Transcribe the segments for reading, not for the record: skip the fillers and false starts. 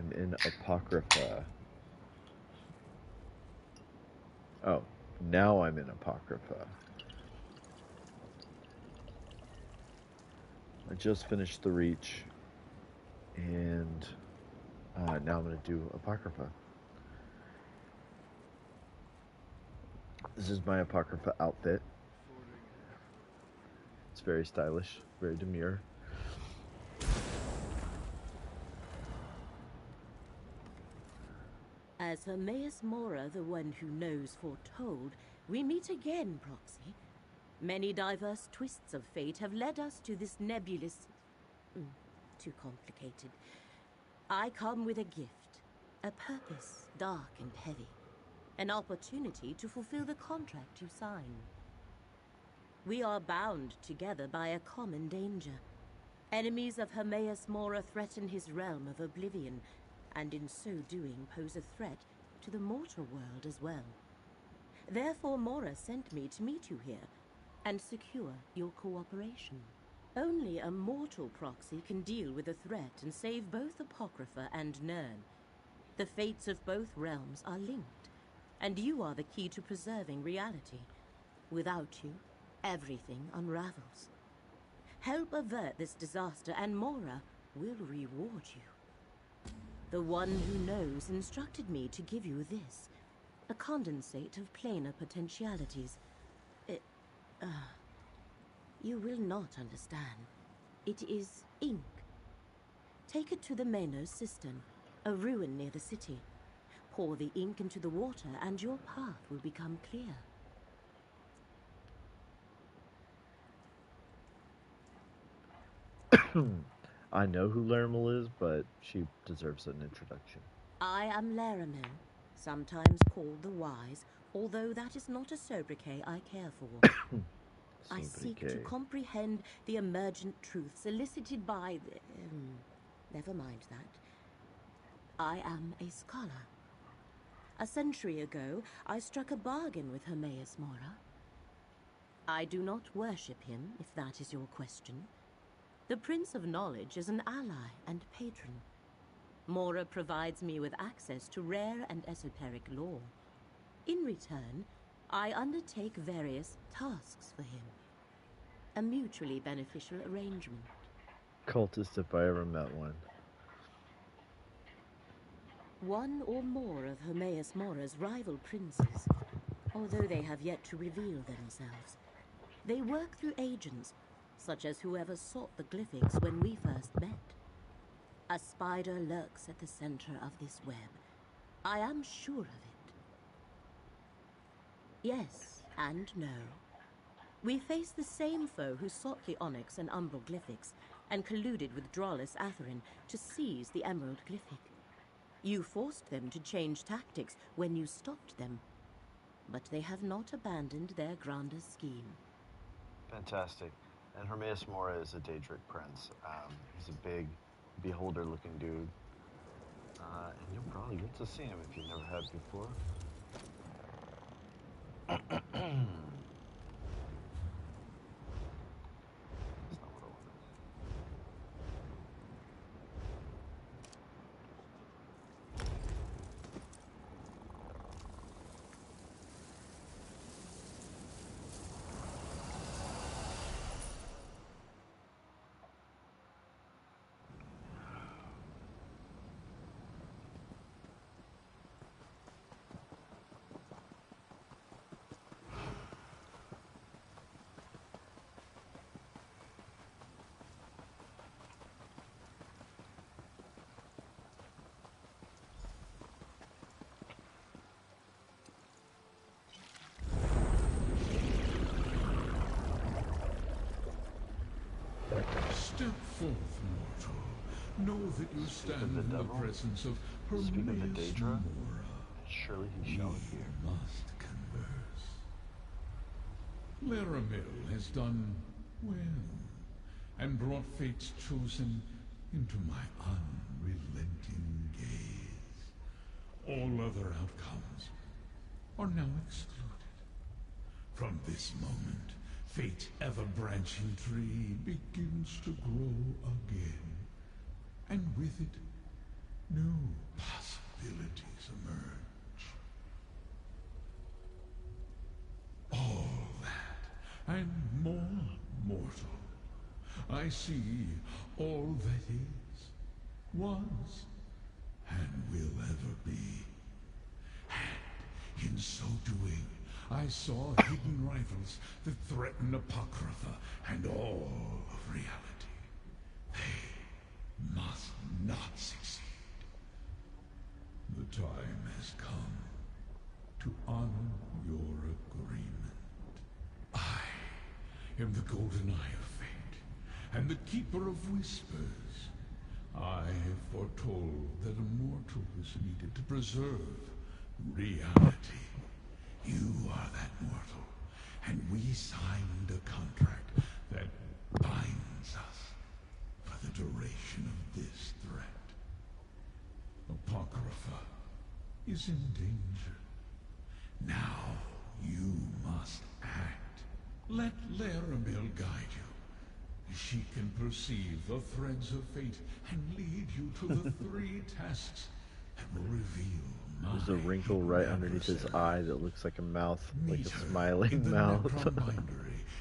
I'm in Apocrypha. Oh, now I'm in Apocrypha. I just finished the Reach, and now I'm going to do Apocrypha. This is my Apocrypha outfit. It's very stylish, very demure. As Hermaeus Mora, the one who knows, foretold, we meet again, Proxy. Many diverse twists of fate have led us to this nebulous... too complicated. I come with a gift, a purpose dark and heavy, an opportunity to fulfill the contract you sign. We are bound together by a common danger. Enemies of Hermaeus Mora threaten his realm of oblivion, and in so doing pose a threat to the mortal world as well. Therefore Mora sent me to meet you here, and secure your cooperation. Only a mortal Proxy can deal with a threat and save both Apocrypha and Nirn. The fates of both realms are linked, and you are the key to preserving reality. Without you, everything unravels. Help avert this disaster, and Mora will reward you. The one who knows instructed me to give you this, a condensate of planar potentialities. You will not understand. It is ink. Take it to the Manos cistern, a ruin near the city. Pour the ink into the water and your path will become clear. I know who Laramel is, but she deserves an introduction. I am Laramel, sometimes called the Wise, although that is not a sobriquet I care for. I seek to comprehend the emergent truths elicited by the... never mind that. I am a scholar. A century ago, I struck a bargain with Hermaeus Mora. I do not worship him, if that is your question. The Prince of Knowledge is an ally and patron. Mora provides me with access to rare and esoteric lore. In return, I undertake various tasks for him. A mutually beneficial arrangement. Cultist if I ever met one. One or more of Hermaeus Mora's rival princes, although they have yet to reveal themselves. They work through agents, such as whoever sought the glyphics when we first met. A spider lurks at the center of this web. I am sure of it. Yes and no. We face the same foe who sought the onyx and umbral glyphics, and colluded with Drollis Atherin to seize the emerald glyphic. You forced them to change tactics when you stopped them, but they have not abandoned their grander scheme. Fantastic. And Hermaeus Mora is a Daedric prince. He's a big, beholder-looking dude. And you'll probably get to see him if you never have before. Step forth, mortal. Know that you stand in the presence of Hermaeus Mora. Surely he shall appear. Must converse. Laramel has done well, and brought fate's chosen into my unrelenting gaze. All other outcomes are now excluded. From this moment, fate's ever-branching tree begins to grow again, and with it, new possibilities emerge. All that and more, mortal. I see all that is, was, and will ever be. And in so doing, I saw hidden rivals that threaten Apocrapha and all of reality. They must not succeed. The time has come to honor your agreement. I am the golden eye of fate, and the keeper of whispers. I have foretold that a mortal is needed to preserve reality. You are that mortal, and we signed a contract that binds us for the duration of this threat. Apocrypha is in danger. Now you must act. Let Laramil guide you. She can perceive the threads of fate and lead you to the three tasks that will reveal my There's a wrinkle right underneath his eye that looks like a mouth, like a smiling mouth.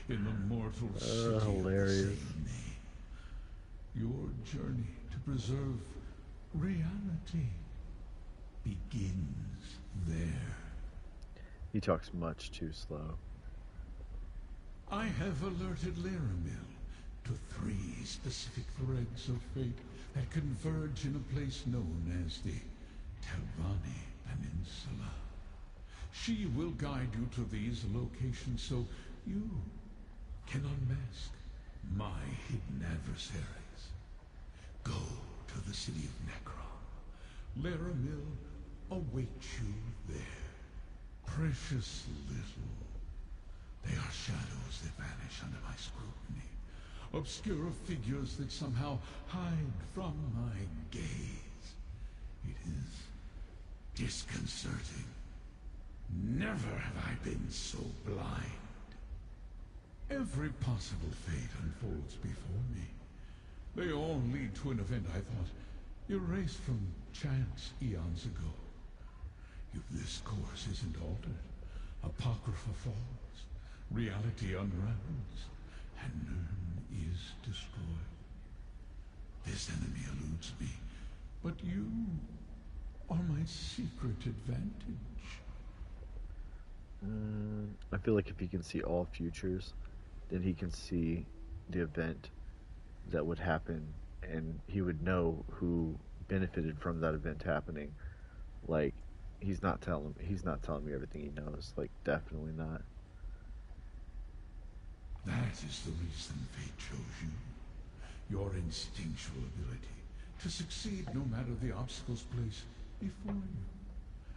In the mortal city hilarious. of the same name. Your journey to preserve reality begins there. He talks much too slow. I have alerted Laramil to 3 specific threads of fate that converge in a place known as the Telvanni Peninsula. She will guide you to these locations so you can unmask my hidden adversaries. Go to the city of Necron. Laramil awaits you there. Precious little. They are shadows that vanish under my scrutiny. Obscure figures that somehow hide from my gaze. It is disconcerting. Never have I been so blind. Every possible fate unfolds before me. They all lead to an event I thought erased from chance eons ago. If this course isn't altered, Apocrypha falls, reality unravels, and Nirn is destroyed. This enemy eludes me, but you are my secret advantage. I feel like if he can see all futures, then he can see the event that would happen, and he would know who benefited from that event happening. Like, he's not telling me everything he knows. Like, definitely not. That is the reason fate chose you. Your instinctual ability to succeed no matter the obstacles placed before you,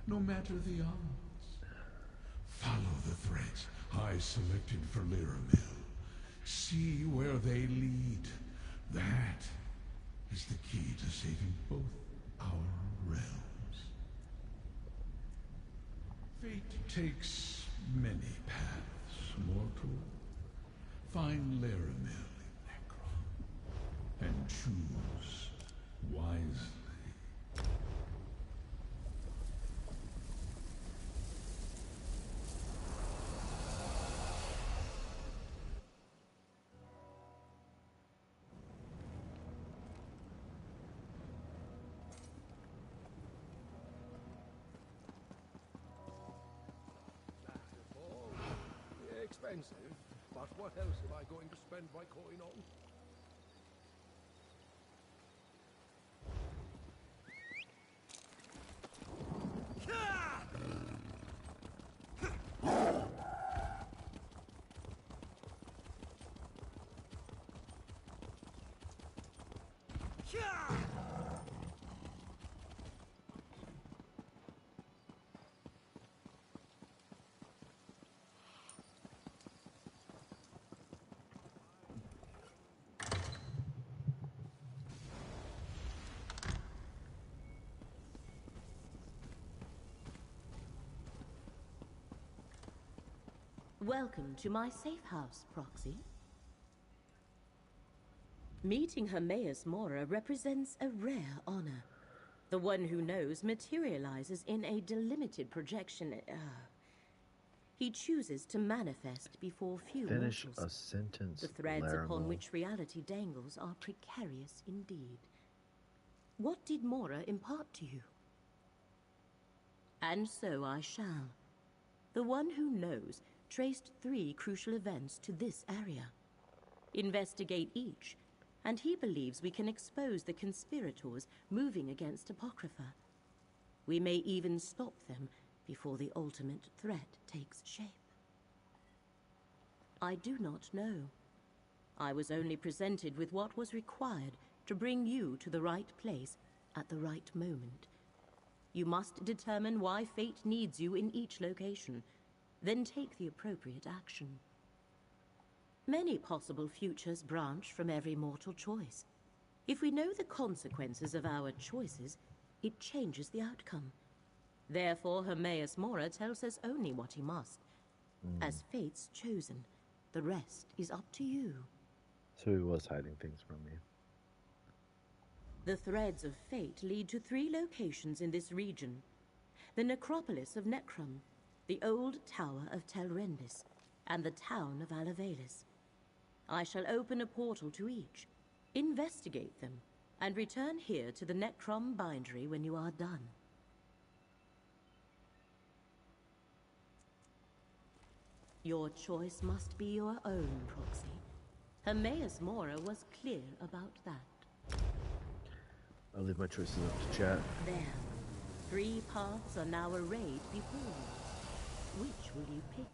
no matter the odds. Follow the threads I selected for Laramil. See where they lead. That is the key to saving both our realms. Fate takes many paths, mortal. Find Laramil in Necron, and choose wisely. Expensive, but what else am I going to spend my coin on? Welcome to my safe house, Proxy. Meeting Hermaeus Mora represents a rare honor. The one who knows materializes in a delimited projection. He chooses to manifest before few Finish mortals. a sentence, The threads Larimal. upon which reality dangles are precarious indeed. What did Mora impart to you? And so I shall. The one who knows traced 3 crucial events to this area. Investigate each, and he believes we can expose the conspirators moving against Apocrapha. We may even stop them before the ultimate threat takes shape. I do not know. I was only presented with what was required to bring you to the right place at the right moment. You must determine why fate needs you in each location, then take the appropriate action. Many possible futures branch from every mortal choice. If we know the consequences of our choices, it changes the outcome. Therefore, Hermaeus Mora tells us only what he must. As fate's chosen, the rest is up to you. So he was hiding things from me. The threads of fate lead to 3 locations in this region. The necropolis of Necrum, the old tower of Telrendis, and the town of Alavelis. I shall open a portal to each, investigate them, and return here to the Necrom bindery when you are done. Your choice must be your own, Proxy. Hermaeus Mora was clear about that. I'll leave my choices up to chat. There. 3 paths are now arrayed before you. Which will you pick?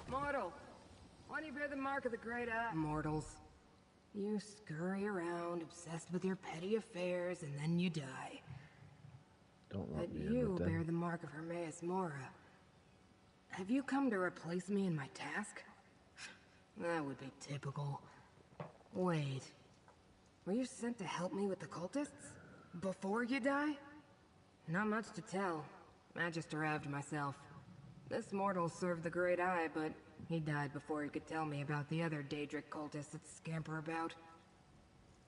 Mortal, why do you bear the mark of the Great Eye? Mortals. You scurry around, obsessed with your petty affairs, and then you die. Don't But let me in you with them. bear the mark of Hermaeus Mora. Have you come to replace me in my task? That would be typical. Wait. Were you sent to help me with the cultists? Before you die? Not much to tell. I just arrived myself. This mortal served the Great Eye, but he died before he could tell me about the other Daedric cultists that scamper about.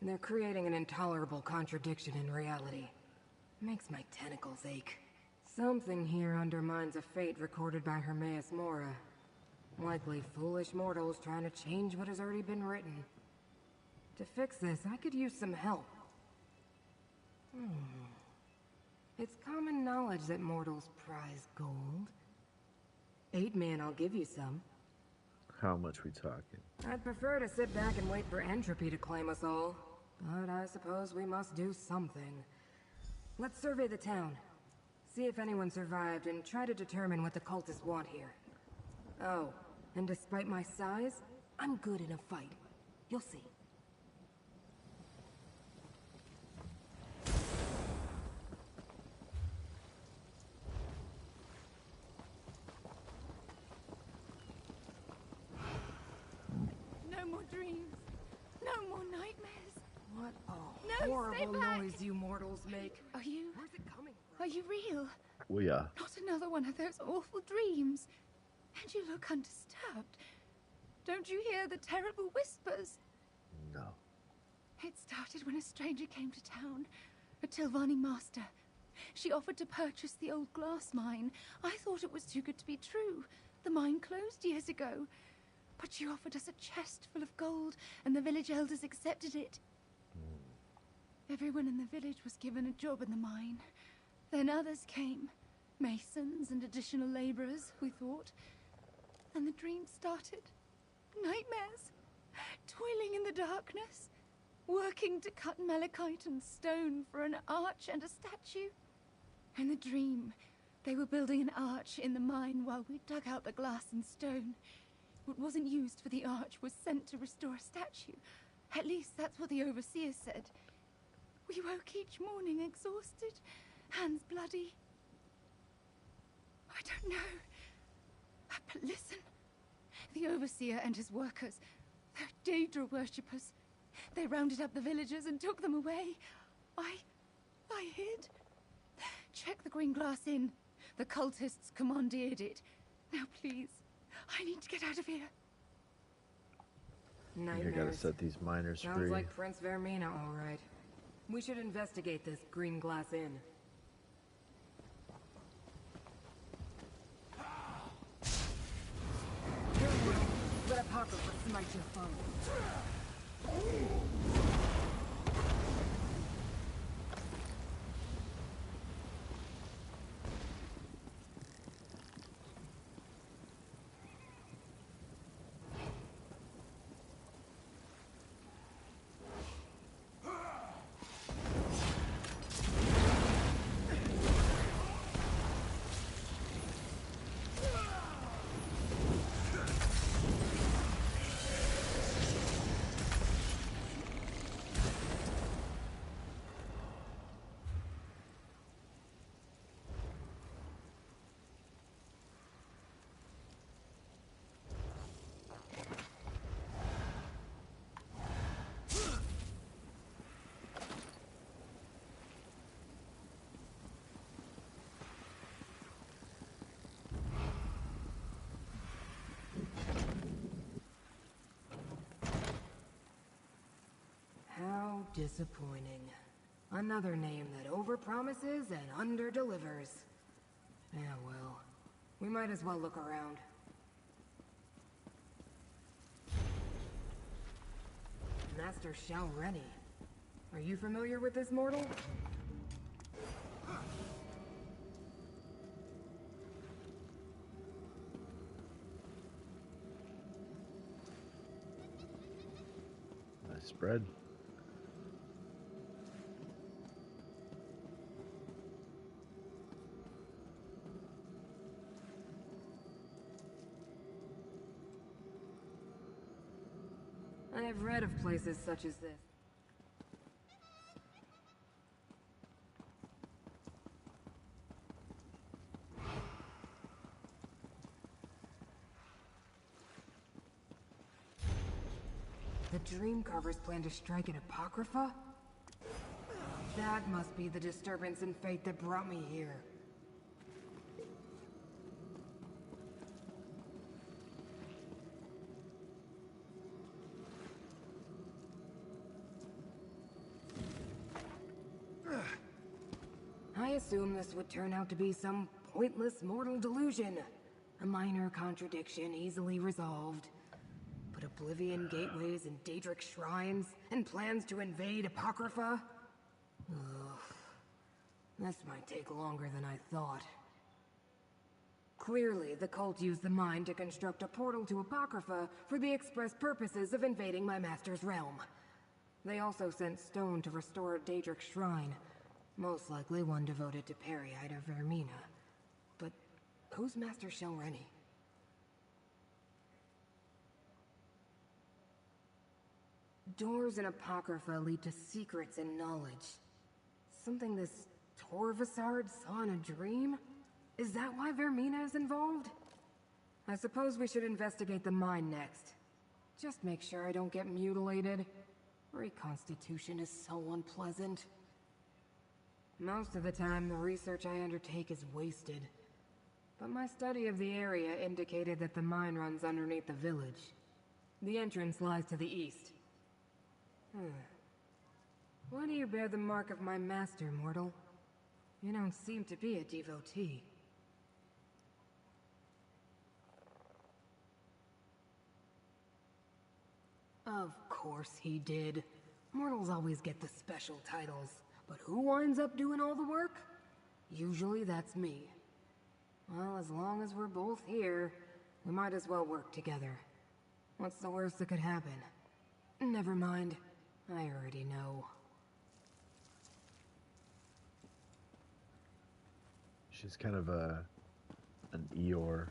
They're creating an intolerable contradiction in reality. Makes my tentacles ache. Something here undermines a fate recorded by Hermaeus Mora. Likely foolish mortals trying to change what has already been written. To fix this, I could use some help. It's common knowledge that mortals prize gold. 8 men, I'll give you some. How much we talking? I'd prefer to sit back and wait for entropy to claim us all. But I suppose we must do something. Let's survey the town. See if anyone survived and try to determine what the cultists want here. Oh, and despite my size, I'm good in a fight. You'll see. No more dreams. No more nightmares. What a No, stay horrible back! noise you mortals make. Are you... Where's it coming from? Are you real? Well, yeah. Not another one of those awful dreams. And you look undisturbed. Don't you hear the terrible whispers? No. It started when a stranger came to town. A Tilvani master. She offered to purchase the old glass mine. I thought it was too good to be true. The mine closed years ago. But she offered us a chest full of gold, and the village elders accepted it. Everyone in the village was given a job in the mine. Then others came. Masons and additional laborers, we thought. And the dream started. Nightmares. Toiling in the darkness. Working to cut malachite and stone for an arch and a statue. In the dream, they were building an arch in the mine while we dug out the glass and stone. What wasn't used for the arch was sent to restore a statue. At least that's what the overseer said. We woke each morning exhausted, hands bloody. I don't know. But listen. The overseer and his workers, They're Daedra worshippers. They rounded up the villagers and took them away. I hid. Check the Green Glass Inn. The cultists commandeered it. Now please, I need to get out of here. I Nightmares. gotta set these miners Sounds free. like Prince Vermina, all right. We should investigate this Green Glass Inn. Let Apocrapha smite your foe. How disappointing. Another name that overpromises and underdelivers. Yeah, well, we might as well look around. Master Shalreni. Are you familiar with this mortal? Nice spread. I have read of places such as this. The Dreamcarvers plan to strike at Apocrypha? That must be the disturbance in fate that brought me here. I assumed this would turn out to be some pointless mortal delusion. A minor contradiction easily resolved. But Oblivion gateways and Daedric shrines, and plans to invade Apocrypha? Ugh. This might take longer than I thought. Clearly, the cult used the mine to construct a portal to Apocrypha for the express purposes of invading my master's realm. They also sent stone to restore a Daedric shrine, most likely one devoted to Periite or Vermina. But who's Master Shalreni? Doors in Apocrypha lead to secrets and knowledge. Something this Torvasard saw in a dream? Is that why Vermina is involved? I suppose we should investigate the mine next. Just make sure I don't get mutilated. Reconstitution is so unpleasant. Most of the time, the research I undertake is wasted. But my study of the area indicated that the mine runs underneath the village. The entrance lies to the east. Why do you bear the mark of my master, mortal? You don't seem to be a devotee. Of course he did. Mortals always get the special titles, but who winds up doing all the work? Usually that's me. Well, as long as we're both here, we might as well work together. What's the worst that could happen? Never mind. I already know. She's kind of an Eeyore.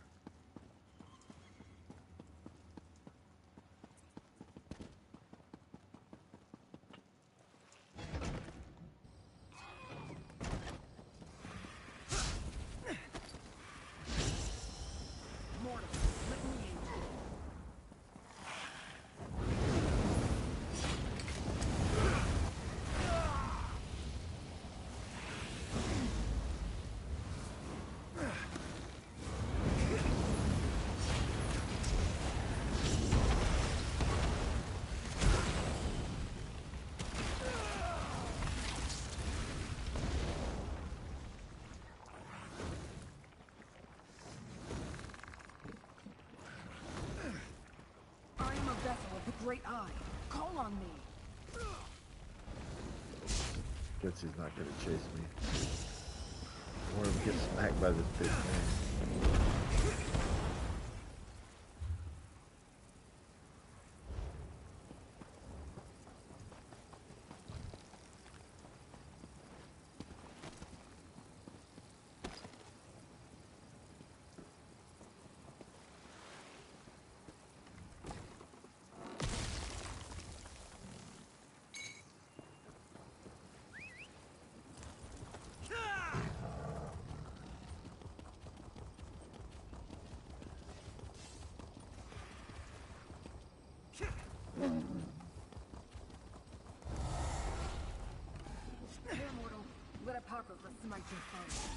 great eye. Call on me. Guess he's not gonna chase me. Or get smacked by this big thing. Here, mortal. Let Apocrapha smite your foe.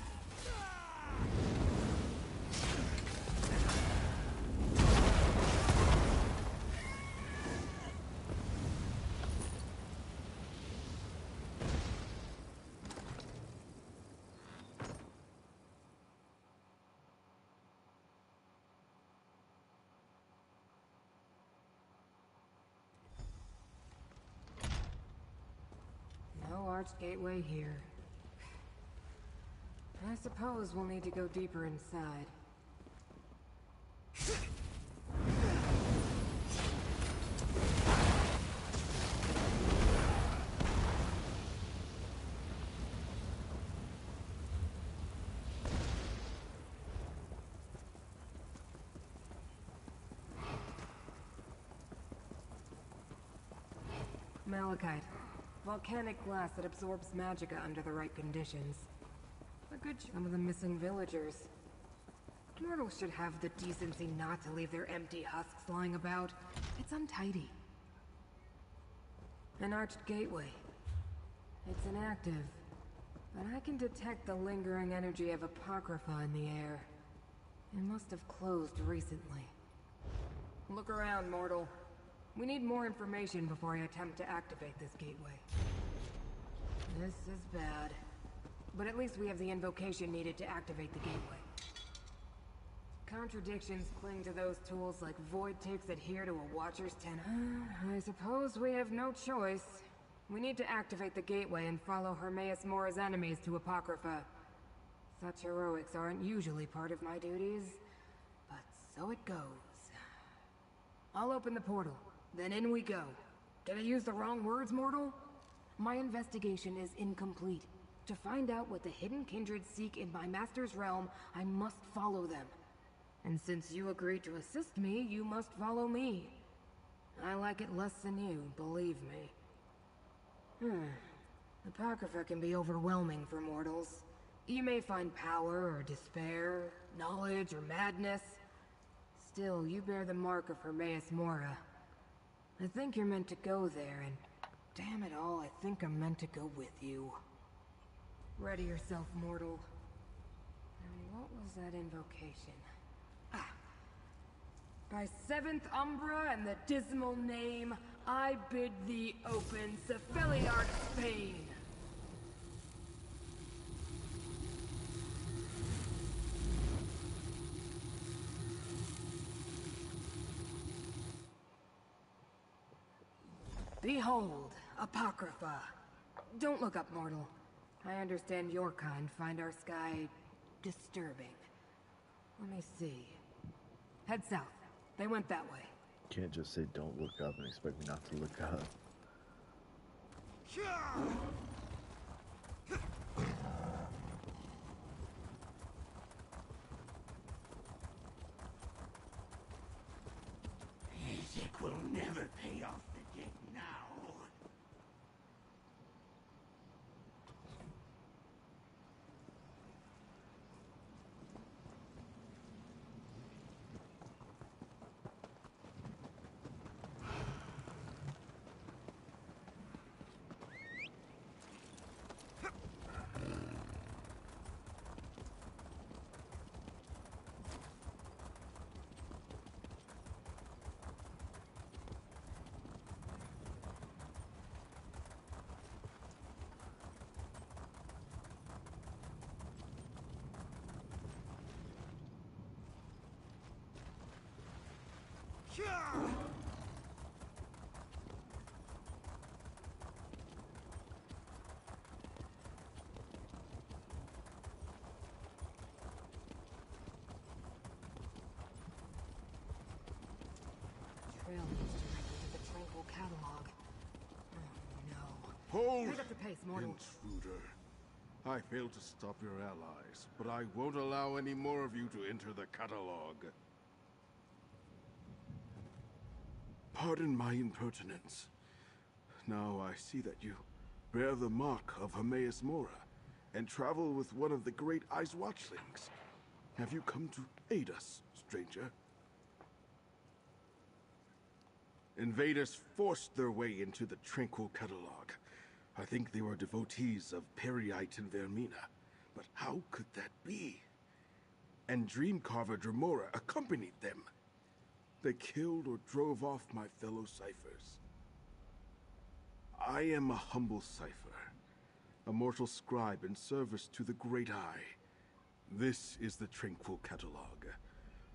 No arch gateway here. I suppose we'll need to go deeper inside. Malachite. Volcanic glass that absorbs magicka under the right conditions. A good some of the missing villagers. Mortals should have the decency not to leave their empty husks lying about. It's untidy. An arched gateway. It's inactive, but I can detect the lingering energy of Apocrypha in the air. It must have closed recently. Look around, mortal. We need more information before I attempt to activate this gateway. This is bad. But at least we have the invocation needed to activate the gateway. Contradictions cling to those tools like void ticks adhere to a Watcher's tenet. I suppose we have no choice. We need to activate the gateway and follow Hermaeus Mora's enemies to Apocrypha. Such heroics aren't usually part of my duties, but so it goes. I'll open the portal. Then in we go. Did I use the wrong words, mortal? My investigation is incomplete. To find out what the hidden kindred seek in my master's realm, I must follow them. And since you agreed to assist me, you must follow me. I like it less than you, believe me. Apocrypha can be overwhelming for mortals. You may find power or despair, knowledge or madness. Still, you bear the mark of Hermaeus Mora. I think you're meant to go there, and damn it all, I think I'm meant to go with you. Ready yourself, mortal. And what was that invocation? Ah. By 7th Umbra and the dismal name, I bid thee open Cephaliarch's Pain. Behold, Apocrypha. Don't look up, mortal. I understand your kind find our sky disturbing. Let me see. Head south. They went that way. Can't just say don't look up and expect me not to look up. Music will never pay off the debt now. Hold! Pick up the pace, mortal. Intruder. I failed to stop your allies, but I won't allow any more of you to enter the catalog. Pardon my impertinence. Now I see that you bear the mark of Hermaeus Mora and travel with one of the great Ice Watchlings. Have you come to aid us, stranger? Invaders forced their way into the Tranquil Catalog. I think they were devotees of Periite and Vermina. But how could that be? And Dreamcarver Dremora accompanied them. They killed or drove off my fellow ciphers. I am a humble cipher, a mortal scribe in service to the Great Eye. This is the Tranquil Catalog,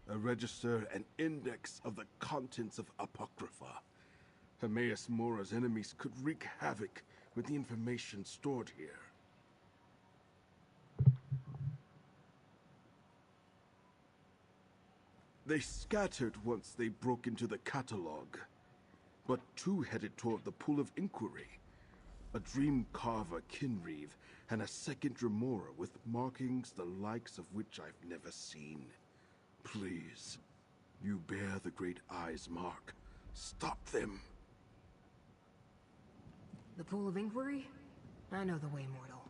a register and index of the contents of Apocrapha. Hermaeus Mora's enemies could wreak havoc with the information stored here. They scattered once they broke into the catalog, but two headed toward the Pool of Inquiry. A Dreamcarver Kinreeve and a second Dremora with markings the likes of which I've never seen. Please, you bear the Great Eye's mark. Stop them. The Pool of Inquiry? I know the way, mortal.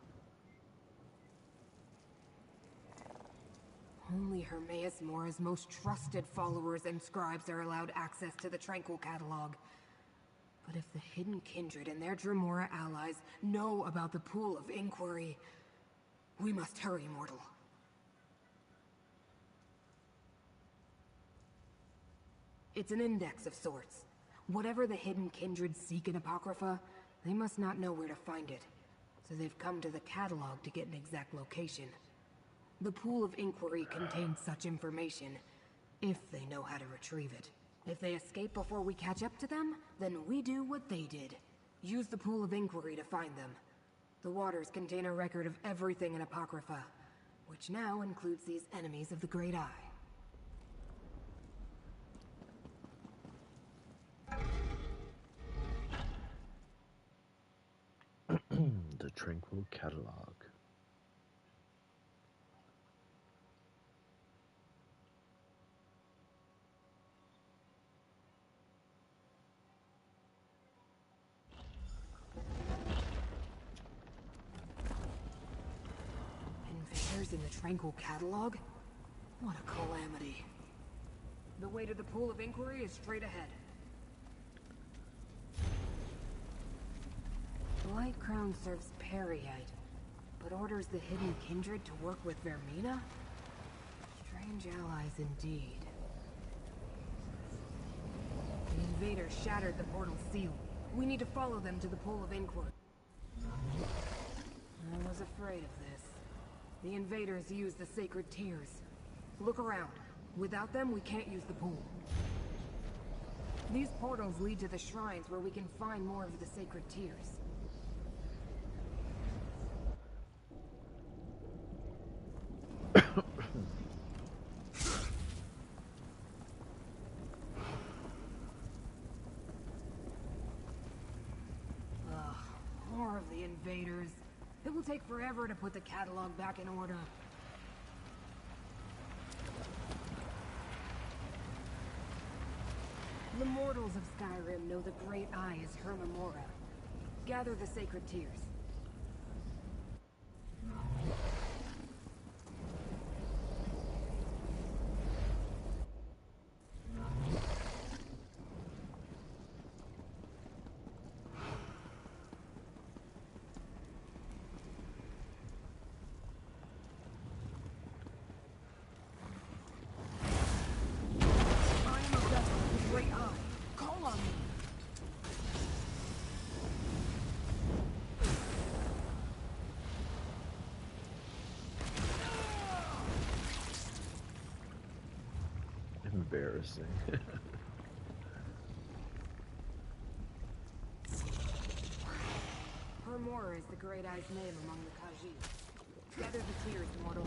Only Hermaeus Mora's most trusted followers and scribes are allowed access to the Tranquil Catalog. But if the Hidden Kindred and their Dremora allies know about the Pool of Inquiry, we must hurry, mortal. It's an index of sorts. Whatever the Hidden Kindred seek in Apocrypha, they must not know where to find it. So they've come to the catalog to get an exact location. The Pool of Inquiry contains such information, if they know how to retrieve it. If they escape before we catch up to them, then we do what they did. Use the Pool of Inquiry to find them. The waters contain a record of everything in Apocrypha, which now includes these enemies of the Great Eye. The Tranquil Catalog. Invaders in the Tranquil Catalog? What a calamity. The way to the Pool of Inquiry is straight ahead. Light Crown serves Periite, but orders the Hidden Kindred to work with Vermina? Strange allies indeed. The invaders shattered the portal seal. We need to follow them to the Pool of Inquiry. I was afraid of this. The invaders use the sacred tears. Look around. Without them, we can't use the pool. These portals lead to the shrines where we can find more of the sacred tears. More of the invaders. It will take forever to put the catalog back in order. The mortals of Skyrim know the Great Eye is Hermaeus Mora. Gather the sacred tears. Embarrassing. Hermora is the Great Eye's name among the Khajiit. Gather the tears, mortal.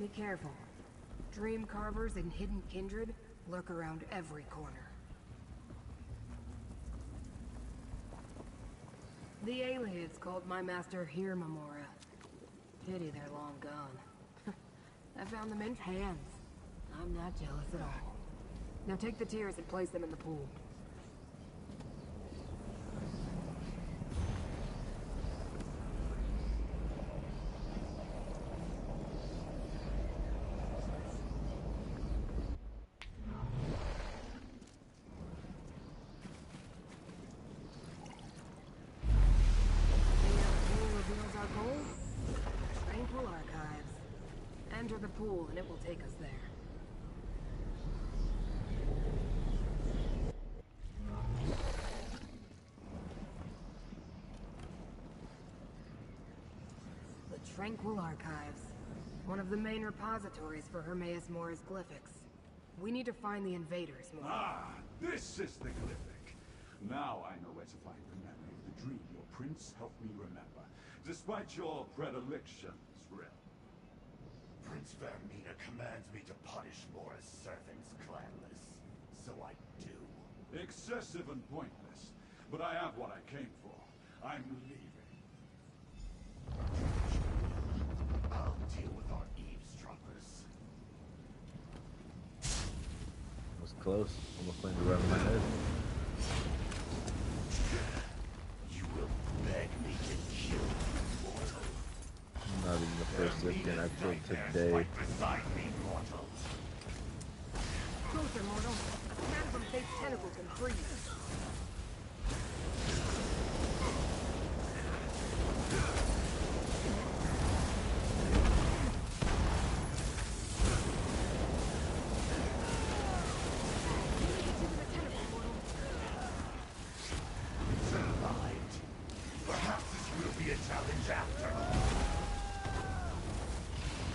Be careful. Dream carvers and hidden kindred lurk around every corner. The aliens called my master here, Mamora. Pity they're long gone. I found them in hands. I'm not jealous at all. Now take the tears and place them in the pool. Enter the pool and it will take us there. The Tranquil Archives. One of the main repositories for Hermaeus Mora's glyphics. We need to find the invaders, Mora. Ah, this is the glyphic. Now I know where to find the memory of the dream your prince helped me remember, despite your predilections, Rel. Prince Vermina commands me to punish Mora's servants clanless. So I do. Excessive and pointless, but I have what I came for. I'm leaving. I'll deal with our eavesdroppers. Was close. Almost landed right on my head. You will beg me to kill you, mortal. Not even the first Zipkin I've killed today. Right beside me, mortal. Closer, mortal. A snap from fate's tentacle can freeze. Survived. Perhaps this will be a challenge after all.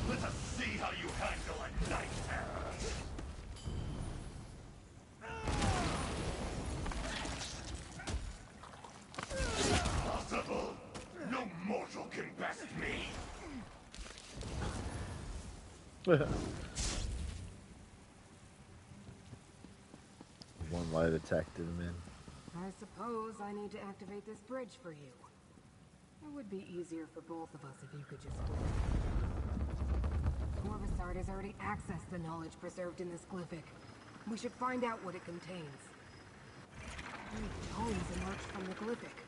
Let us see how you handle a night terror. Impossible! No mortal can best me! One light attack did him in. I suppose I need to activate this bridge for you. It would be easier for both of us if you could just wait. Corvusard has already accessed the knowledge preserved in this glyphic. We should find out what it contains. Three tomes emerge from the glyphic.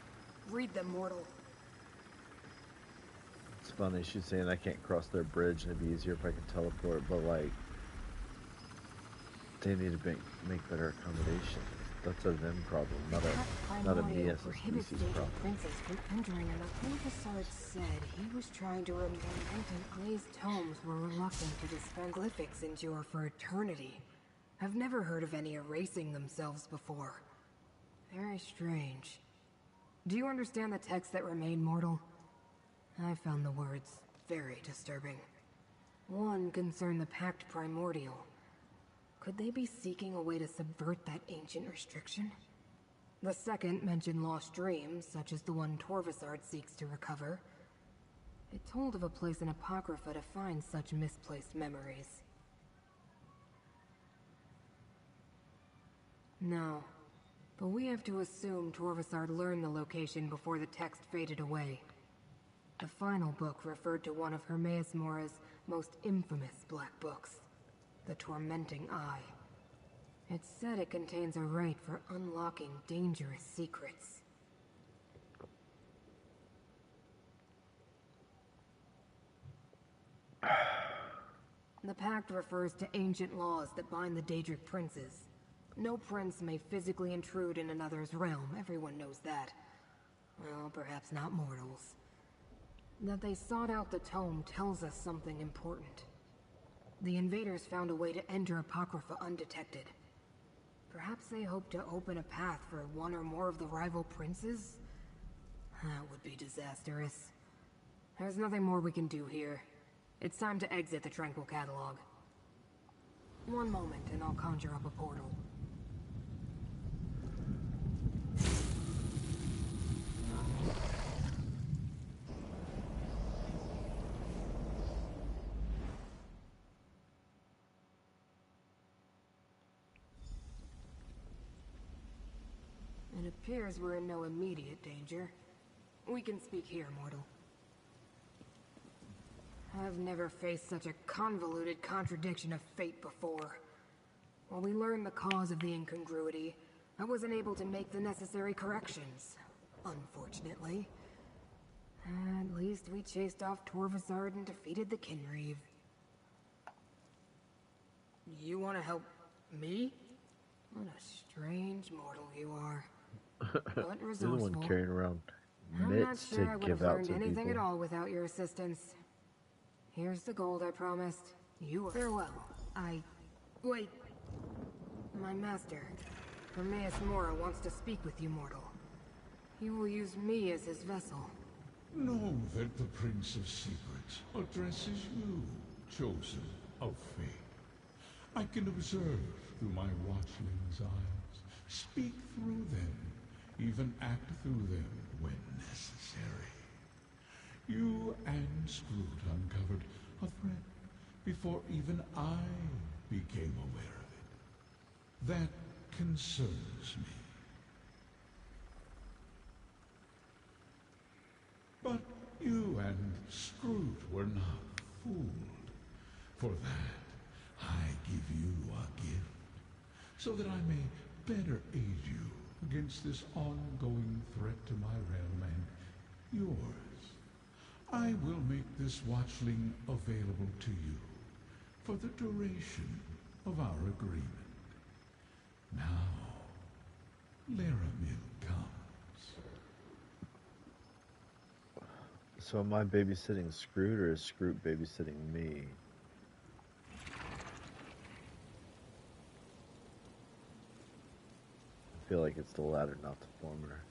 Read them, mortal. It's funny, she's saying I can't cross their bridge and it'd be easier if I could teleport, but like, they need to make better accommodations. That's a them problem, not a me as a species problem. Princess from entering, and the Corvusard said he was trying to remember. These tomes were reluctant to dispense glyphics endure for eternity. I've never heard of any erasing themselves before. Very strange. Do you understand the text that remain, mortal? I found the words very disturbing. One concerned the Pact Primordial. Could they be seeking a way to subvert that ancient restriction? The second mentioned lost dreams, such as the one Torvusard seeks to recover. It told of a place in Apocrypha to find such misplaced memories. No, but we have to assume Torvusard learned the location before the text faded away. The final book referred to one of Hermaeus Mora's most infamous black books. The Tormenting Eye. It said it contains a rite for unlocking dangerous secrets. The pact refers to ancient laws that bind the Daedric princes. No prince may physically intrude in another's realm, everyone knows that. Well, perhaps not mortals. That they sought out the tome tells us something important. The invaders found a way to enter Apocrypha undetected. Perhaps they hoped to open a path for one or more of the rival princes? That would be disastrous. There's nothing more we can do here. It's time to exit the Tranquil Catalog. One moment and I'll conjure up a portal. appears we're in no immediate danger. We can speak here, mortal. I've never faced such a convoluted contradiction of fate before. While we learned the cause of the incongruity, I wasn't able to make the necessary corrections, unfortunately. At least we chased off Torvasard and defeated the Kinreeve. You want to help me? What a strange mortal you are. But You're the one resourceful. carrying around I'm not mitts sure I to would have give out learned to anything people. at all without your assistance. Here's the gold I promised. You are farewell. Wait. My master, Hermaeus Mora, wants to speak with you, mortal. He will use me as his vessel. Know that the Prince of Secrets addresses you, chosen of fate. I can observe through my watchling's eyes, speak through them, even act through them when necessary. You and Scroot uncovered a threat before even I became aware of it. That concerns me. But you and Scroot were not fooled. For that, I give you a gift, so that I may better aid you against this ongoing threat to my realm and yours. I will make this watchling available to you for the duration of our agreement. Now, Laramil comes. So am I babysitting Scroot, or is Scroot babysitting me? I feel like it's the latter, not the former.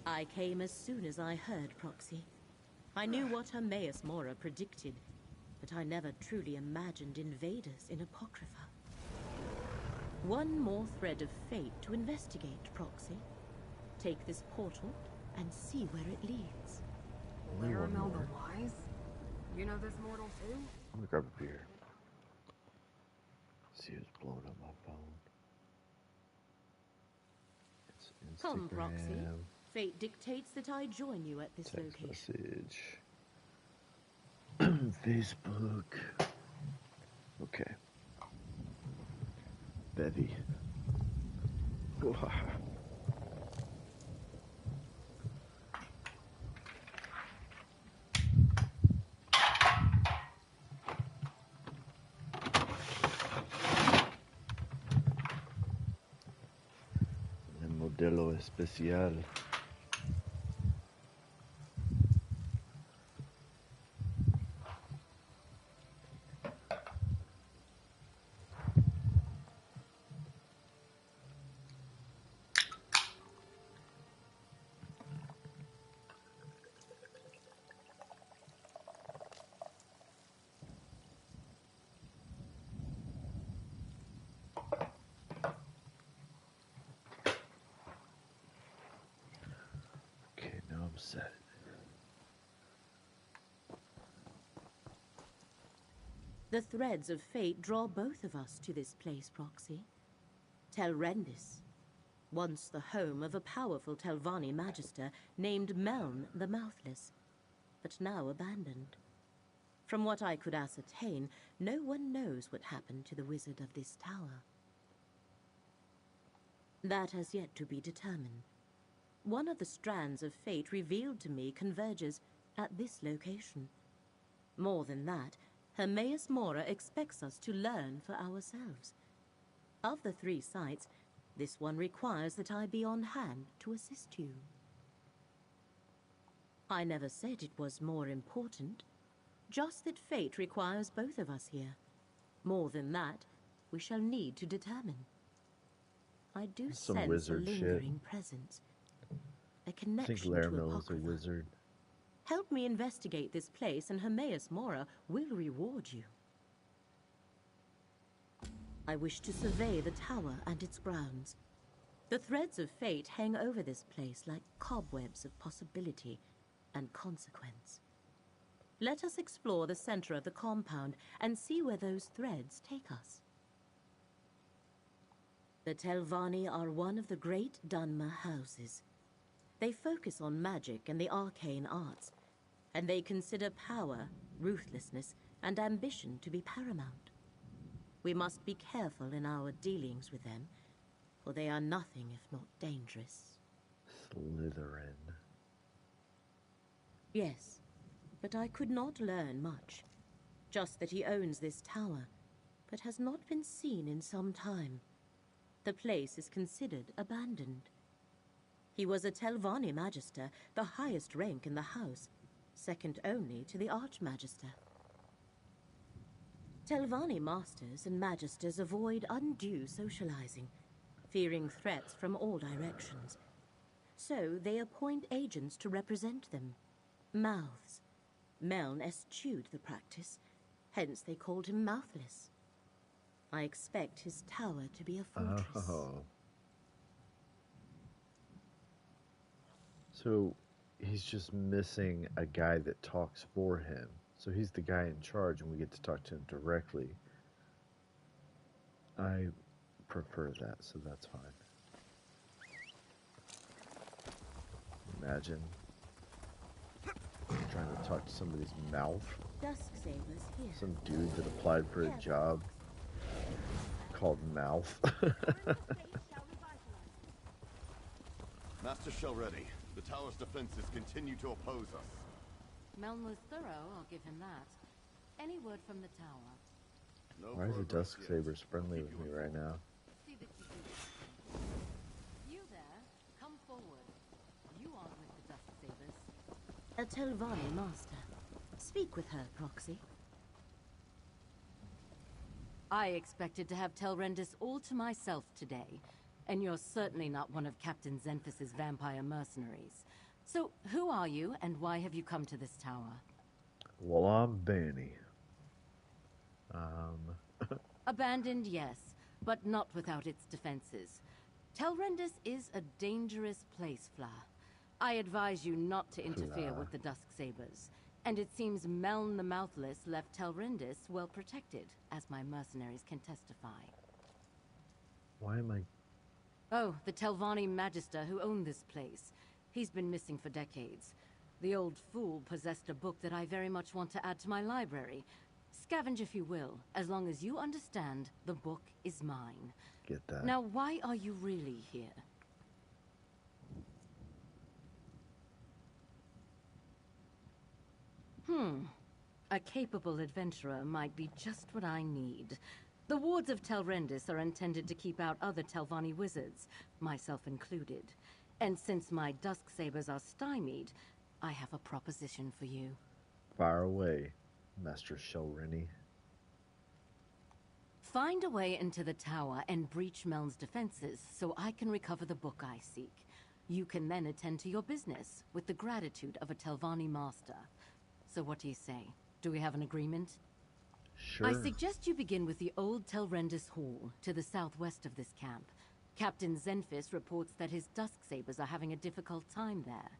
I came as soon as I heard Proxy. I knew what Hermaeus Mora predicted, but I never truly imagined invaders in Apocrapha. One more thread of fate to investigate, Proxy. Take this portal and see where it leads. Laramel the Wise? You know this mortal too? I'm gonna grab a beer. See who's blowing up my phone. It's Instagram. Come, Proxy. Fate dictates that I join you at this Text location. message. Facebook. Okay. Bevy. El modelo especial. Okay, now I'm set. The threads of fate draw both of us to this place, Proxy. Tel Rendis, once the home of a powerful Telvanni magister named Meln the Mouthless, but now abandoned. From what I could ascertain, no one knows what happened to the wizard of this tower. That has yet to be determined. One of the strands of fate revealed to me converges at this location. More than that, Hermaeus Mora expects us to learn for ourselves. Of the 3 sites, this one requires that I be on hand to assist you. I never said it was more important, just that fate requires both of us here. More than that, we shall need to determine. I do Some sense wizard a shit. lingering presence. A I think connection to Laramil is a Apocrypha. wizard. Help me investigate this place, and Hermaeus Mora will reward you. I wish to survey the tower and its grounds. The threads of fate hang over this place like cobwebs of possibility and consequence. Let us explore the center of the compound and see where those threads take us. The Telvanni are one of the great Dunmer houses. They focus on magic and the arcane arts, and they consider power, ruthlessness, and ambition to be paramount. We must be careful in our dealings with them, for they are nothing if not dangerous. Slytherin. Yes, but I could not learn much. Just that he owns this tower, but has not been seen in some time. The place is considered abandoned. He was a Telvanni Magister, the highest rank in the house, second only to the Archmagister. Telvanni Masters and Magisters avoid undue socializing, fearing threats from all directions. So they appoint agents to represent them. Mouths. Meln eschewed the practice, hence they called him Mouthless. I expect his tower to be a fortress. Oh. So he's just missing a guy that talks for him. So he's the guy in charge and we get to talk to him directly. I prefer that, so that's fine. Imagine trying to talk to somebody's mouth. Dusksabers here. Some dude that applied for a job called Mouth. Master Shell ready. The tower's defenses continue to oppose us. Meln was thorough, I'll give him that. Any word from the tower? No Why are the progress yet. Dusksabers friendly with me right now? See that you do this. You there, come forward. You aren't with the Dusksabers. A Telvanni Master. Speak with her, Proxy. I expected to have Telrendis all to myself today, and you're certainly not one of Captain Zenfis's vampire mercenaries. So, who are you, and why have you come to this tower? Well, I'm Benny. Abandoned, yes, but not without its defenses. Telrendis is a dangerous place, Fla. I advise you not to interfere with the Dusksabers. And it seems Meln the Mouthless left Telrendis well protected, as my mercenaries can testify. Why am I... Oh, the Telvanni Magister who owned this place. He's been missing for decades. The old fool possessed a book that I very much want to add to my library. Scavenge if you will, as long as you understand the book is mine. Get that. Now, why are you really here? A capable adventurer might be just what I need. The wards of Telrendis are intended to keep out other Telvanni wizards, myself included. And since my Dusksabers are stymied, I have a proposition for you. Fire away, Master Shelrini. Find a way into the tower and breach Meln's defenses so I can recover the book I seek. You can then attend to your business with the gratitude of a Telvanni master. So what do you say? Do we have an agreement? Sure. I suggest you begin with the old Telrendis Hall, to the southwest of this camp. Captain Zenfis reports that his Dusksabers are having a difficult time there.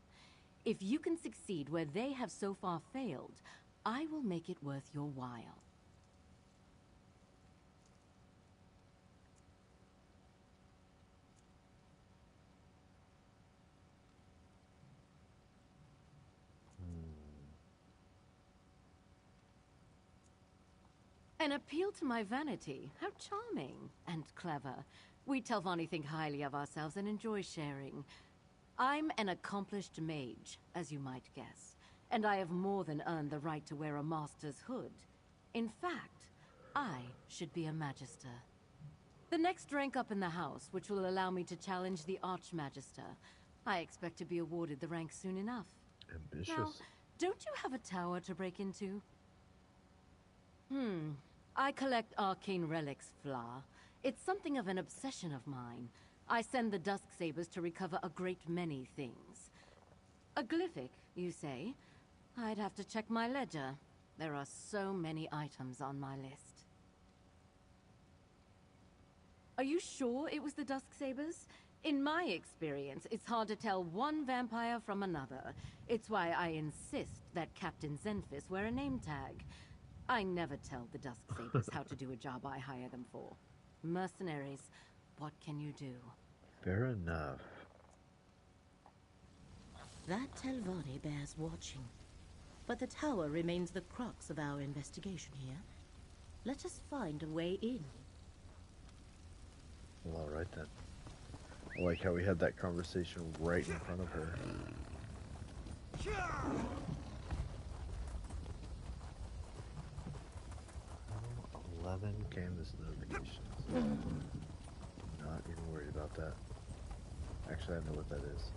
If you can succeed where they have so far failed, I will make it worth your while. An appeal to my vanity. How charming and clever. We Telvanni think highly of ourselves and enjoy sharing. I'm an accomplished mage, as you might guess, and I have more than earned the right to wear a master's hood. In fact, I should be a magister. The next rank up in the house, which will allow me to challenge the Archmagister. I expect to be awarded the rank soon enough. Ambitious. Now, don't you have a tower to break into? I collect arcane relics, Fla. It's something of an obsession of mine. I send the Dusksabers to recover a great many things. A glyphic, you say? I'd have to check my ledger. There are so many items on my list. Are you sure it was the Dusksabers? In my experience, it's hard to tell one vampire from another. It's why I insist that Captain Zenfis wear a name tag. I never tell the Dusksabers how to do a job I hire them for. Mercenaries, What can you do? Fair enough. That Telvanni bears watching. But the tower remains the crux of our investigation here. Let us find a way in. Well, alright then. I like how we had that conversation right in front of her. 11 canvas notifications. Not even worried about that. Actually, I know what that is.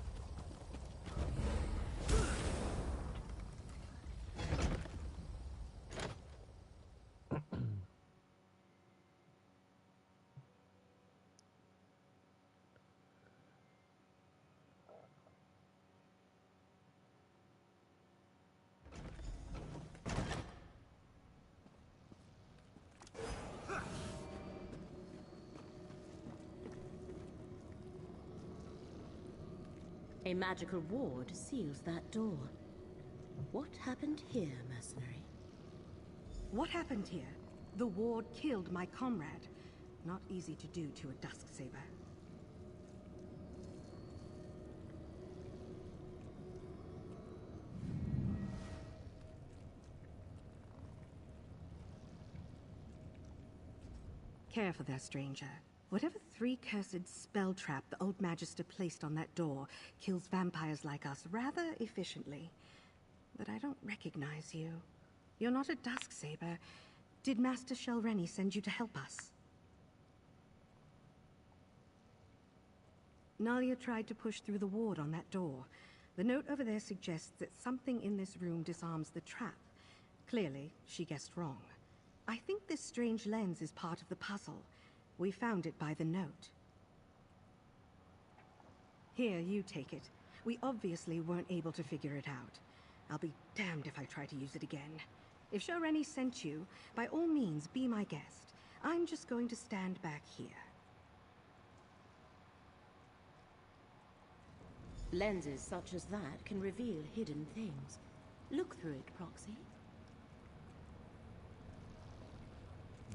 A magical ward seals that door. What happened here, mercenary? What happened here? The ward killed my comrade. Not easy to do to a Dusksaber. Careful there, stranger. Whatever three-cursed spell trap the old Magister placed on that door kills vampires like us rather efficiently. But I don't recognize you. You're not a Dusksaber. Did Master Shelreni send you to help us? Nalia tried to push through the ward on that door. The note over there suggests that something in this room disarms the trap. Clearly, she guessed wrong. I think this strange lens is part of the puzzle. We found it by the note. Here, you take it. We obviously weren't able to figure it out. I'll be damned if I try to use it again. If Shelreni sent you, by all means, be my guest. I'm just going to stand back here. Lenses such as that can reveal hidden things. Look through it, Proxy.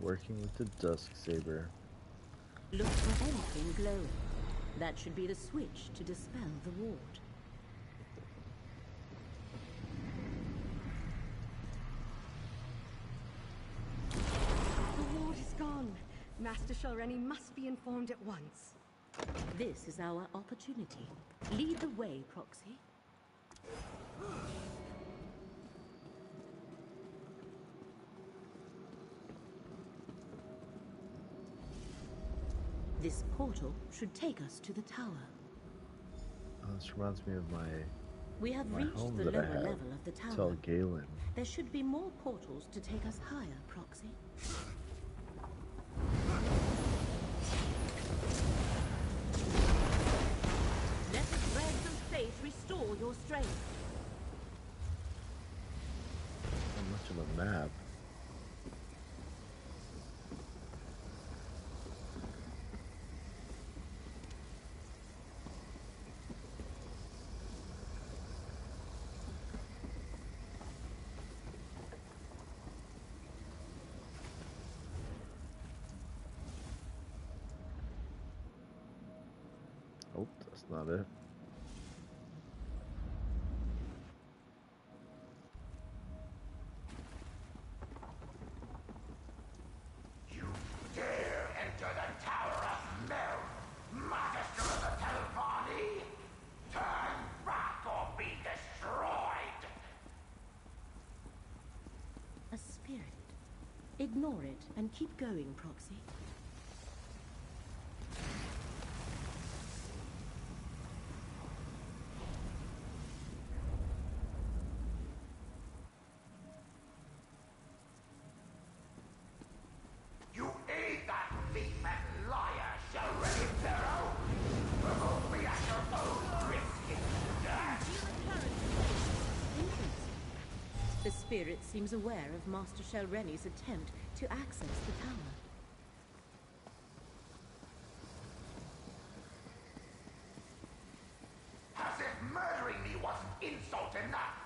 Working with the Dusksaber. Look for anything glowing. That should be the switch to dispel the ward. The ward is gone. Master Shelreni must be informed at once. This is our opportunity. Lead the way, Proxy. This portal should take us to the tower. This reminds me of We have my reached home the that I lower had. level of the Tell tower. Galen. There should be more portals to take us higher, Proxy. Let the threads of fate restore your strength. How much of a map? Oh, that's not it. You dare enter the Tower of Mel, Magister of the Telvanni? Turn back or be destroyed! A spirit. Ignore it and keep going, Proxy. You aid that thief and liar, Shelreni Pharaoh! Remove me at your own risk and death! Interesting. The spirit seems aware of Master Shelreni's attempt to access the tower. As if murdering me wasn't insult enough!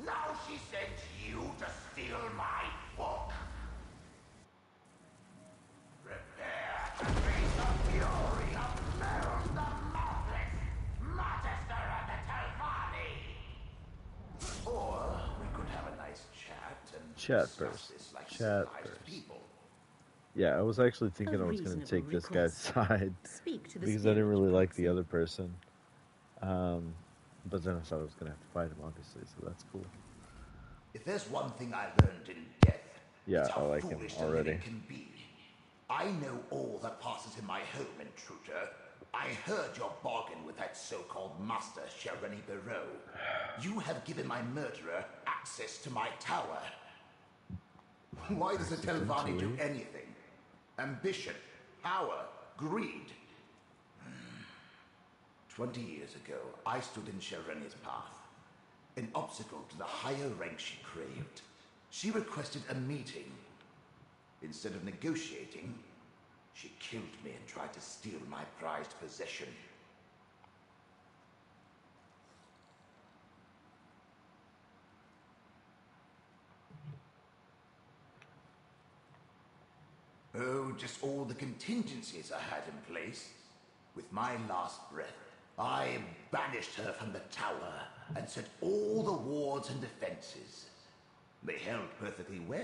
Now she sends you to steal my book! Prepare to face the fury Chat Discuss first. this like Chat civilized first. people. Yeah, I was actually A thinking I was going to reasonable take this guy's request. side Speak to the because I didn't spirit, really like the Proxy. other person. But then I thought I was going to have to fight him, obviously, so that's cool. If there's one thing I learned in death, Yeah, it's I how like him foolish the already. living can be. I know all that passes in my home, intruder. I heard your bargain with that so-called Master Shareni Barrow. You have given my murderer access to my tower. Why does a Telvanni do anything? Ambition, power, greed. 20 years ago, I stood in Shareni's path. An obstacle to the higher rank she craved. She requested a meeting. Instead of negotiating, she killed me and tried to steal my prized possession. Oh, just all the contingencies I had in place. With my last breath, I banished her from the tower and set all the wards and defenses. They held perfectly well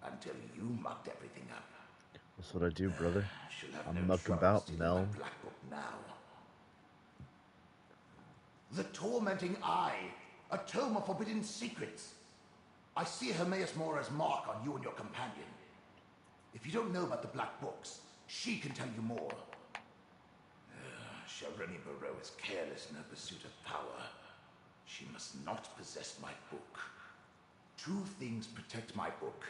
until you mucked everything up. That's what I do, brother. She'll have I'm no muck trouble about, stealing Mel. my black book now. The Tormenting Eye, a tome of forbidden secrets. I see Hermaeus Mora's mark on you and your companion. If you don't know about the black books, she can tell you more. Shareni Barrow is careless in her pursuit of power. She must not possess my book. Two things protect my book.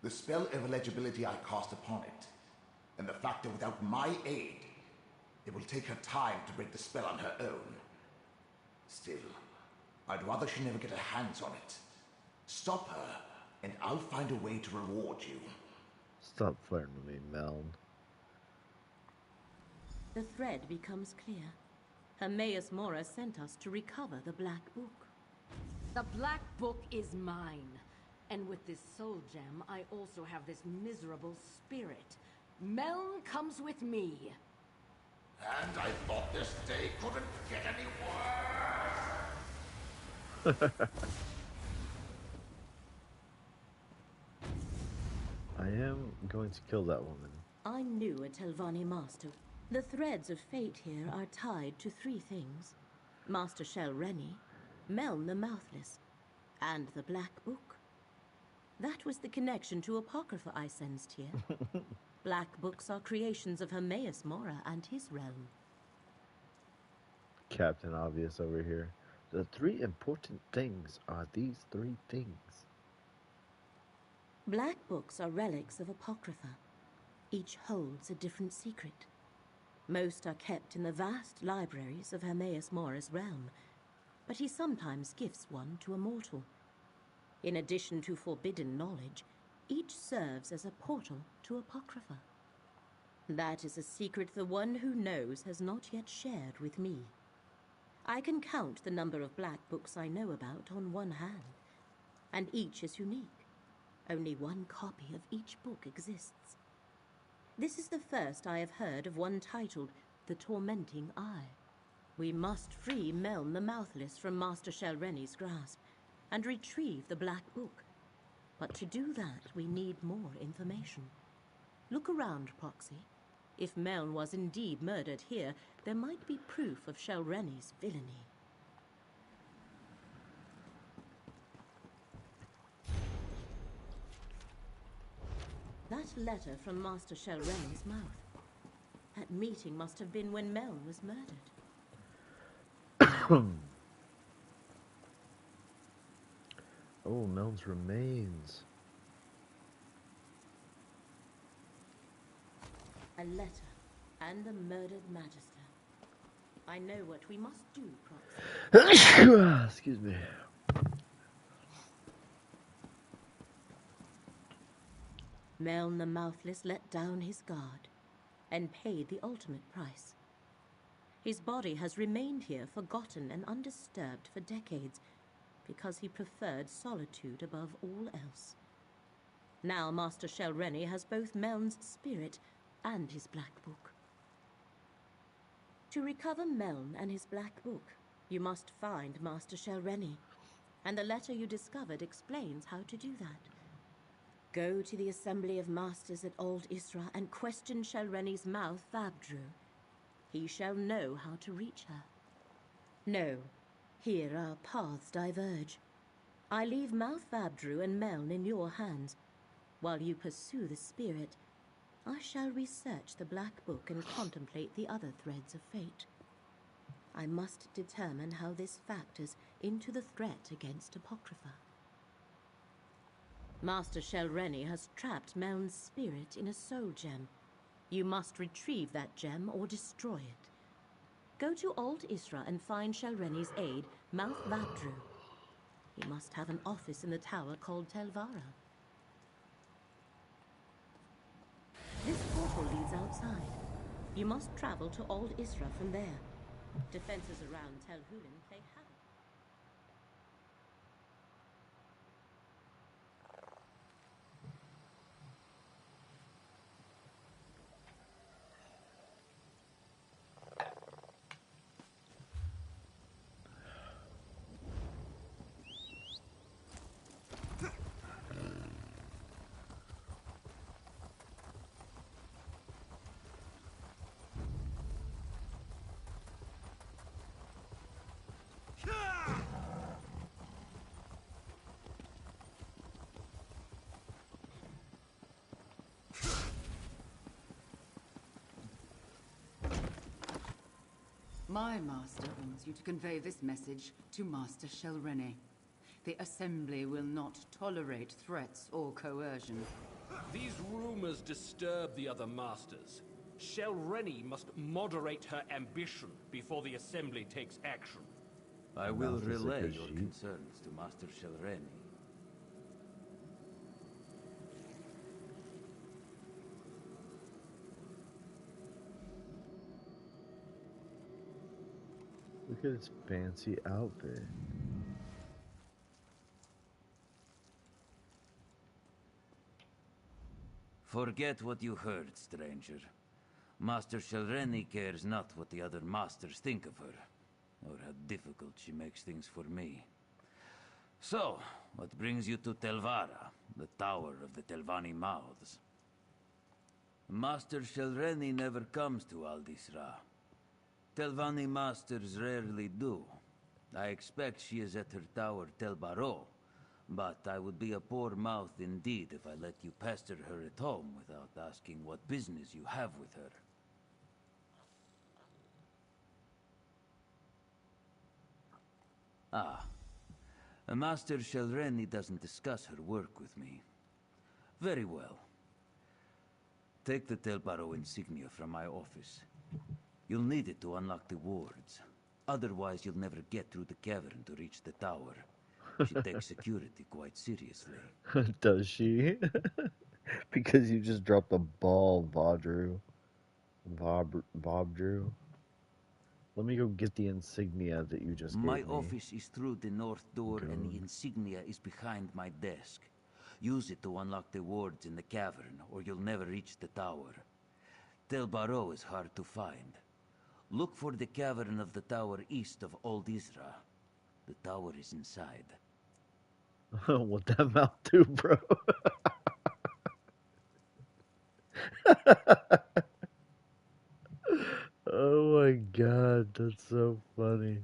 The spell of illegibility I cast upon it, and the fact that without my aid, it will take her time to break the spell on her own. Still, I'd rather she never get her hands on it. Stop her, and I'll find a way to reward you. Stop flirting with me, Mel. The thread becomes clear. Hermaeus Mora sent us to recover the Black Book. The Black Book is mine. And with this soul gem, I also have this miserable spirit. Meln comes with me. And I thought this day couldn't get any worse. I am going to kill that woman. I knew a Telvanni master. The threads of fate here are tied to three things. Master Shel Reni, Meln the Mouthless, and the Black Book. That was the connection to Apocrypha I sensed here. Black books are creations of Hermaeus Mora and his realm. Captain Obvious over here. The three important things are these three things. Black books are relics of Apocrypha. Each holds a different secret. Most are kept in the vast libraries of Hermaeus Mora's realm, but he sometimes gifts one to a mortal. In addition to forbidden knowledge, each serves as a portal to Apocrypha. That is a secret the one who knows has not yet shared with me. I can count the number of black books I know about on one hand, and each is unique. Only one copy of each book exists. This is the first I have heard of one titled The Tormenting Eye. We must free Meln the Mouthless from Master Shel Reni's grasp and retrieve the Black Book. But to do that, we need more information. Look around, Proxy. If Meln was indeed murdered here, there might be proof of Shel Reni's villainy. That letter from Master Shel Reni's mouth. That meeting must have been when Meln was murdered. Oh, Meln's remains. A letter and a murdered Magister. I know what we must do, Proxy. Excuse me. Meln the Mouthless let down his guard and paid the ultimate price. His body has remained here forgotten and undisturbed for decades because he preferred solitude above all else. Now Master Shel Reni has both Meln's spirit and his Black Book. To recover Meln and his Black Book, you must find Master Shel Reni. And the letter you discovered explains how to do that. Go to the Assembly of Masters at Old Isra and question Shelreni's mouth, Vabdru. He shall know how to reach her. No, here our paths diverge. I leave Mouth Vabdru and Meln in your hands. While you pursue the spirit, I shall research the Black Book and contemplate the other threads of fate. I must determine how this factors into the threat against Apocrypha. Master Shelreni has trapped Meln's spirit in a soul gem. You must retrieve that gem or destroy it. Go to Old Isra and find Shelreni's aide, Mouth Vabdru. He must have an office in the tower called Telvara. This portal leads outside. You must travel to Old Isra from there. Defenses around Tel Hulin play havoc. My master wants you to convey this message to Master Shelreni. The Assembly will not tolerate threats or coercion. These rumors disturb the other masters. Shelreni must moderate her ambition before the Assembly takes action. I will Mouth is a relay good your sheep. concerns to Master Shelreni. Look at his fancy outfit. Forget what you heard, stranger. Master Shelreni cares not what the other masters think of her, or how difficult she makes things for me. So, what brings you to Telvara, the Tower of the Telvanni Mouths? Master Shelreni never comes to Aldisra. Telvanni masters rarely do. I expect she is at her tower Tel Baro, but I would be a poor mouth indeed if I let you pester her at home without asking what business you have with her. Ah. Master Shelreni doesn't discuss her work with me. Very well. Take the Tel Baro insignia from my office. You'll need it to unlock the wards. Otherwise, you'll never get through the cavern to reach the tower. She takes security quite seriously. Does she? Because you just dropped the ball, Vabdru. Vabdru. Let me go get the insignia that you just My gave me. office is through the north door, and the insignia is behind my desk. Use it to unlock the wards in the cavern, or you'll never reach the tower. Tel Baro is hard to find. Look for the cavern of the tower east of Old Isra. The tower is inside. What that mouth do, bro? Oh my god, that's so funny.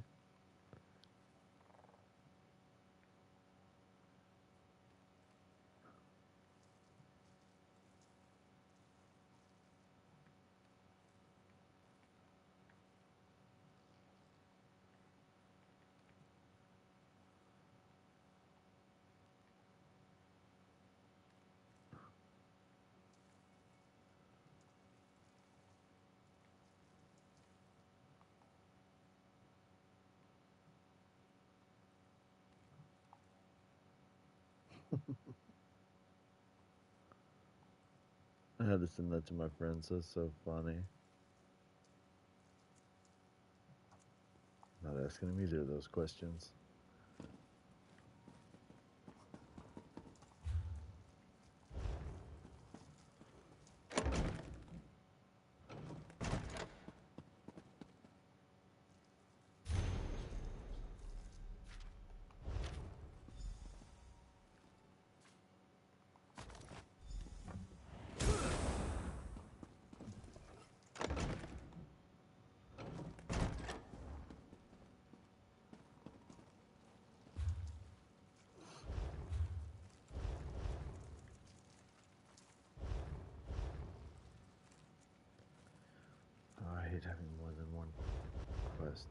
I had to send that to my friends. That's so funny. Not asking me to do those questions.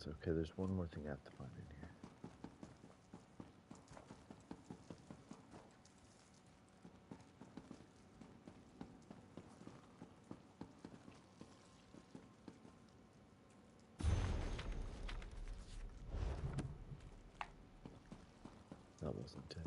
Okay, there's one more thing I have to find in here. That wasn't it.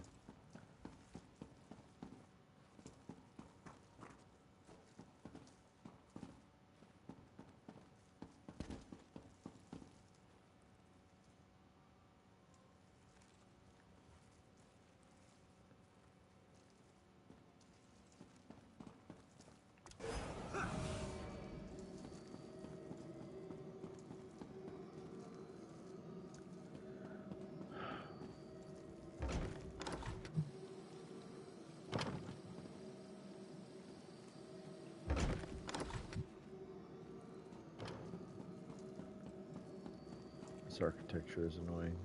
This architecture is annoying.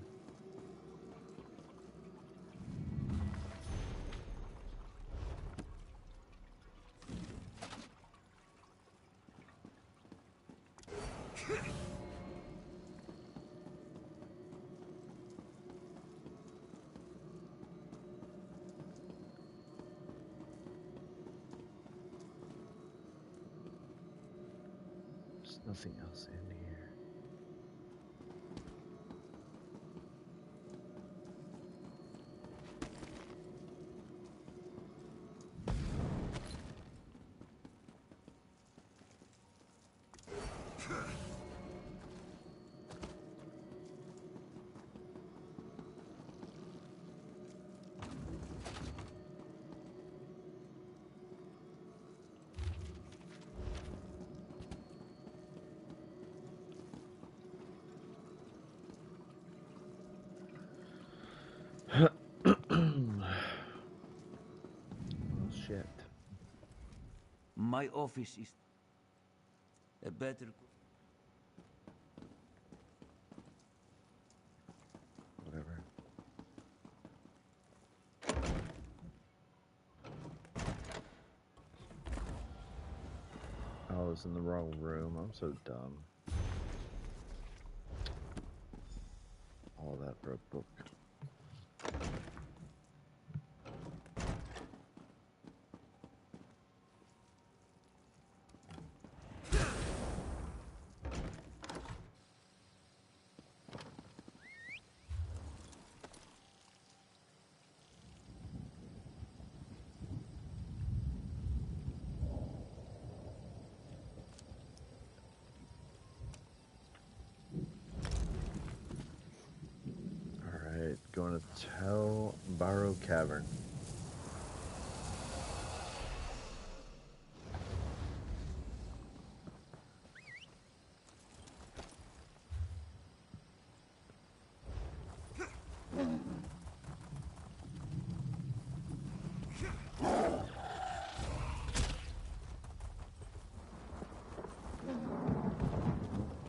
There's nothing else in here. Oh, shit. My office is a better... Whatever. I was in the wrong room. I'm so dumb. All that for a book. Alright, going to Telbaro Cavern.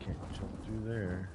Can't jump through there.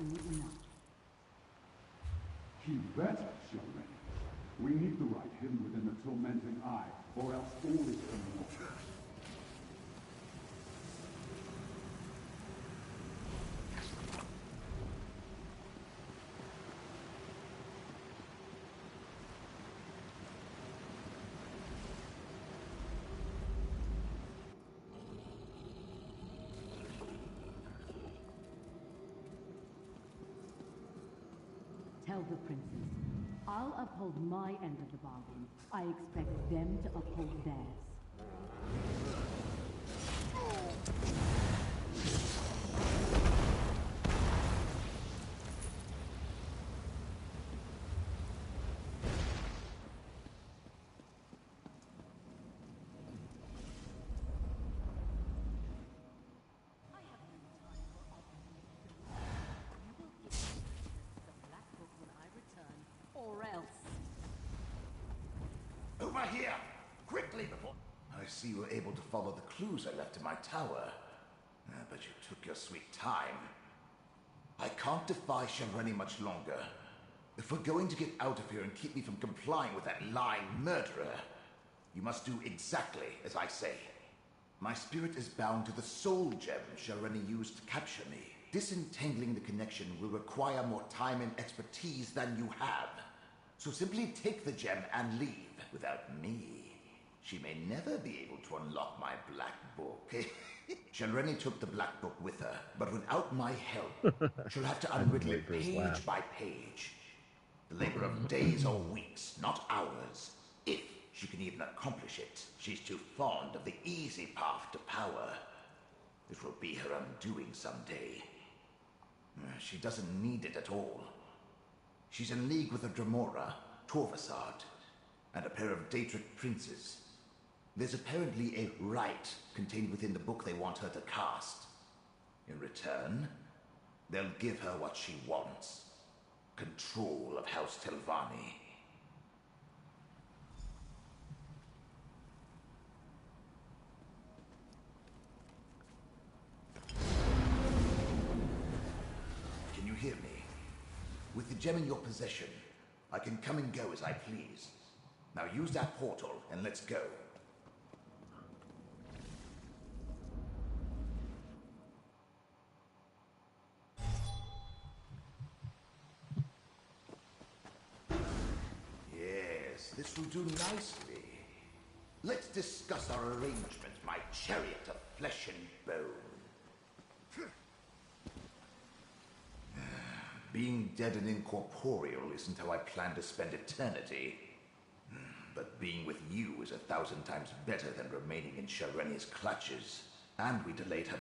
soon enough. Keep better, Shelren. We need the right hidden within the tormenting eye, or else all is coming off. Tell the princes, I'll uphold my end of the bargain. I expect them to uphold theirs. Over here! Quickly before... I see you were able to follow the clues I left in my tower. But you took your sweet time. I can't defy Shelreni much longer. If we're going to get out of here and keep me from complying with that lying murderer, you must do exactly as I say. My spirit is bound to the soul gem Shelreni used to capture me. Disentangling the connection will require more time and expertise than you have. So simply take the gem and leave. Without me, she may never be able to unlock my black book. Shelreni took the black book with her, but without my help, she'll have to unriddle it page by page. The labor of days or weeks, not hours. If she can even accomplish it, she's too fond of the easy path to power. It will be her undoing someday. She doesn't need it at all. She's in league with a Dremora, Torvasard, and a pair of Daedric princes. There's apparently a rite contained within the book they want her to cast. In return, they'll give her what she wants. Control of House Telvanni. Can you hear me? With the gem in your possession, I can come and go as I please. Now use that portal and let's go. Yes, this will do nicely. Let's discuss our arrangement, my chariot of flesh and bone. Being dead and incorporeal isn't how I plan to spend eternity. But being with you is 1,000 times better than remaining in Shelreni's clutches. And we delayed her